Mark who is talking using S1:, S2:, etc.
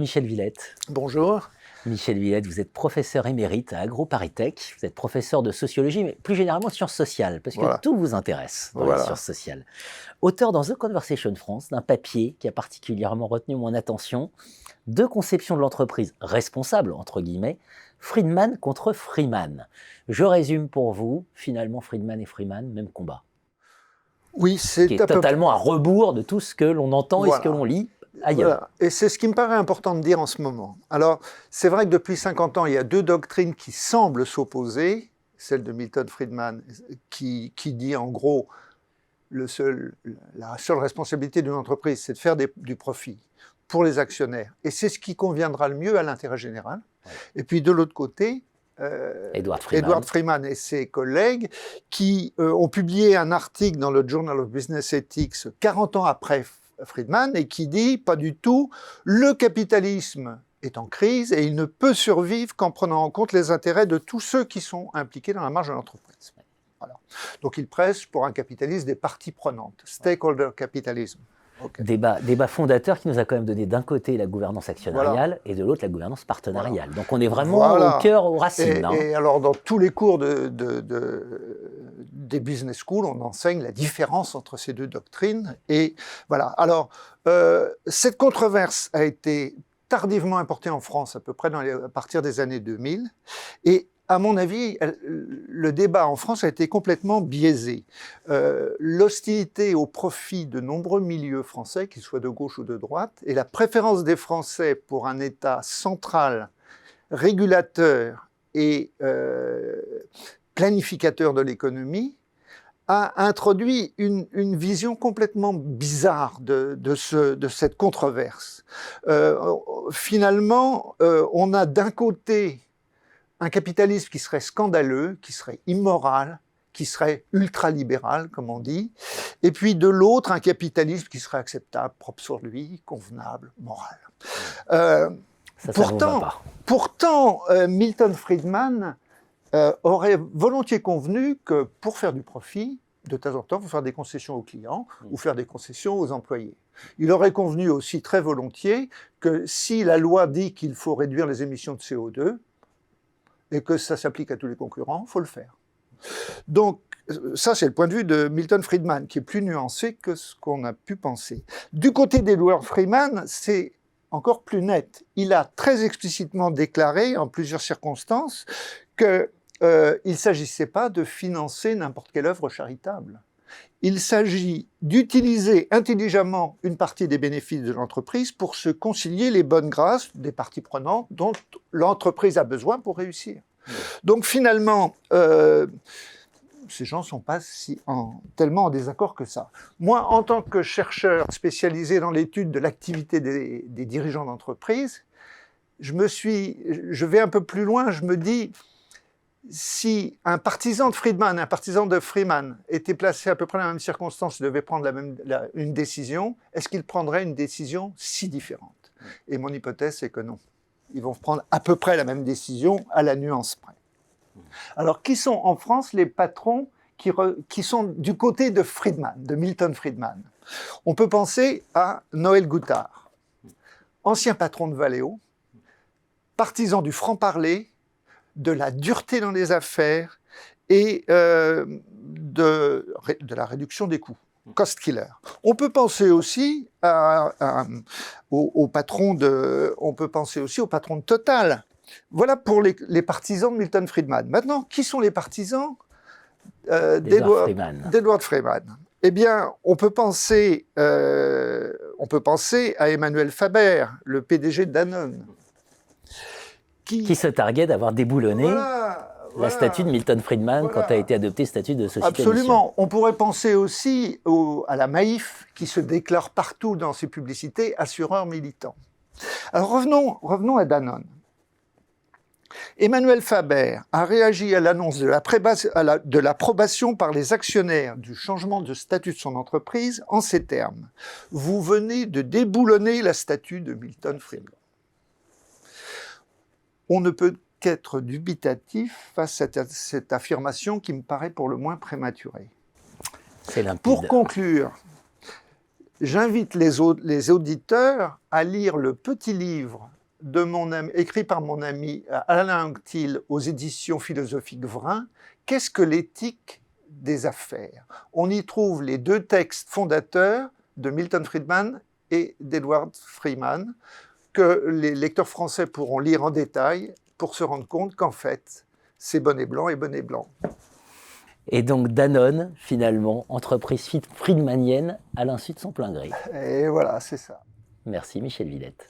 S1: Michel Villette.
S2: Bonjour.
S1: Michel Villette, vous êtes professeur émérite à AgroParisTech, vous êtes professeur de sociologie, mais plus généralement de sciences sociales, parce que tout vous intéresse dans les sciences sociales. Auteur dans The Conversation France d'un papier qui a particulièrement retenu mon attention, deux conceptions de l'entreprise responsable, entre guillemets, Friedman contre Freeman. Je résume pour vous, finalement Friedman et Freeman, même combat.
S2: Oui, c'est
S1: totalement à rebours de tout ce que l'on entend et ce que l'on lit ailleurs.
S2: Voilà. Et c'est ce qui me paraît important de dire en ce moment. Alors, c'est vrai que depuis 50 ans, il y a deux doctrines qui semblent s'opposer. Celle de Milton Friedman, qui dit en gros, la seule responsabilité d'une entreprise, c'est de faire du profit pour les actionnaires. Et c'est ce qui conviendra le mieux à l'intérêt général. Ouais. Et puis de l'autre côté, Edward Freeman et ses collègues qui ont publié un article dans le Journal of Business Ethics 40 ans après Friedman et qui dit pas du tout, le capitalisme est en crise et il ne peut survivre qu'en prenant en compte les intérêts de tous ceux qui sont impliqués dans la marge de l'entreprise. Voilà. Donc il presse pour un capitalisme des parties prenantes, stakeholder capitalism.
S1: Okay. Débat fondateur qui nous a quand même donné d'un côté la gouvernance actionnariale et de l'autre la gouvernance partenariale. Voilà. Donc on est vraiment au cœur, aux racines.
S2: Et alors dans tous les cours des business schools, on enseigne la différence entre ces deux doctrines. Et voilà. Alors cette controverse a été tardivement importée en France, à peu près à partir des années 2000. Et à mon avis, le débat en France a été complètement biaisé. L'hostilité au profit de nombreux milieux français, qu'ils soient de gauche ou de droite, et la préférence des Français pour un État central, régulateur et planificateur de l'économie, a introduit une vision complètement bizarre de cette controverse. Finalement, on a d'un côté un capitalisme qui serait scandaleux, qui serait immoral, qui serait ultralibéral, comme on dit, et puis de l'autre, un capitalisme qui serait acceptable, propre sur lui, convenable, moral. Pourtant, Milton Friedman aurait volontiers convenu que pour faire du profit, de temps en temps, il faut faire des concessions aux clients ou faire des concessions aux employés. Il aurait convenu aussi très volontiers que si la loi dit qu'il faut réduire les émissions de CO2, et que ça s'applique à tous les concurrents, il faut le faire. Donc, ça, c'est le point de vue de Milton Friedman, qui est plus nuancé que ce qu'on a pu penser. Du côté d'Edward Freeman, c'est encore plus net. Il a très explicitement déclaré, en plusieurs circonstances, qu'il ne s'agissait pas de financer n'importe quelle œuvre charitable. Il s'agit d'utiliser intelligemment une partie des bénéfices de l'entreprise pour se concilier les bonnes grâces des parties prenantes dont l'entreprise a besoin pour réussir. Donc finalement, ces gens ne sont pas tellement en désaccord que ça. Moi, en tant que chercheur spécialisé dans l'étude de l'activité des dirigeants d'entreprise, je vais un peu plus loin, je me dis, si un partisan de Friedman, un partisan de Freeman était placé à peu près dans la même circonstance, devait prendre une décision, est-ce qu'il prendrait une décision si différente? Et mon hypothèse, c'est que non. Ils vont prendre à peu près la même décision, à la nuance près. Alors, qui sont en France les patrons qui sont du côté de Friedman, de Milton Friedman? On peut penser à Noël Goutard, ancien patron de Valeo, partisan du franc-parler, de la dureté dans les affaires et de la réduction des coûts, cost killer. On peut penser aussi au patron de Total. Voilà pour les partisans de Milton Friedman. Maintenant, qui sont les partisans d'Edward Freeman? Eh bien, on peut penser à Emmanuel Faber, le PDG de Danone.
S1: Qui se targuait d'avoir déboulonné la statue de Milton Friedman quand a été adopté le statut de société.
S2: Absolument. On pourrait penser aussi à la Maïf, qui se déclare partout dans ses publicités assureur militant. Alors revenons à Danone. Emmanuel Faber a réagi à l'annonce de l'approbation par les actionnaires du changement de statut de son entreprise en ces termes. Vous venez de déboulonner la statue de Milton Friedman. On ne peut qu'être dubitatif face à cette affirmation qui me paraît pour le moins prématurée.
S1: C'est limpide.
S2: Pour conclure, j'invite les auditeurs à lire le petit livre écrit par mon ami Alain Anquetil aux éditions philosophiques Vrin, Qu'est-ce que l'éthique des affaires? On y trouve les 2 textes fondateurs de Milton Friedman et d'Edward Freeman, que les lecteurs français pourront lire en détail pour se rendre compte qu'en fait, c'est Bonnet Blanc et Bonnet Blanc.
S1: Et donc Danone, finalement, entreprise friedmanienne à l'insu de son plein gré.
S2: Et voilà, c'est ça.
S1: Merci Michel Villette.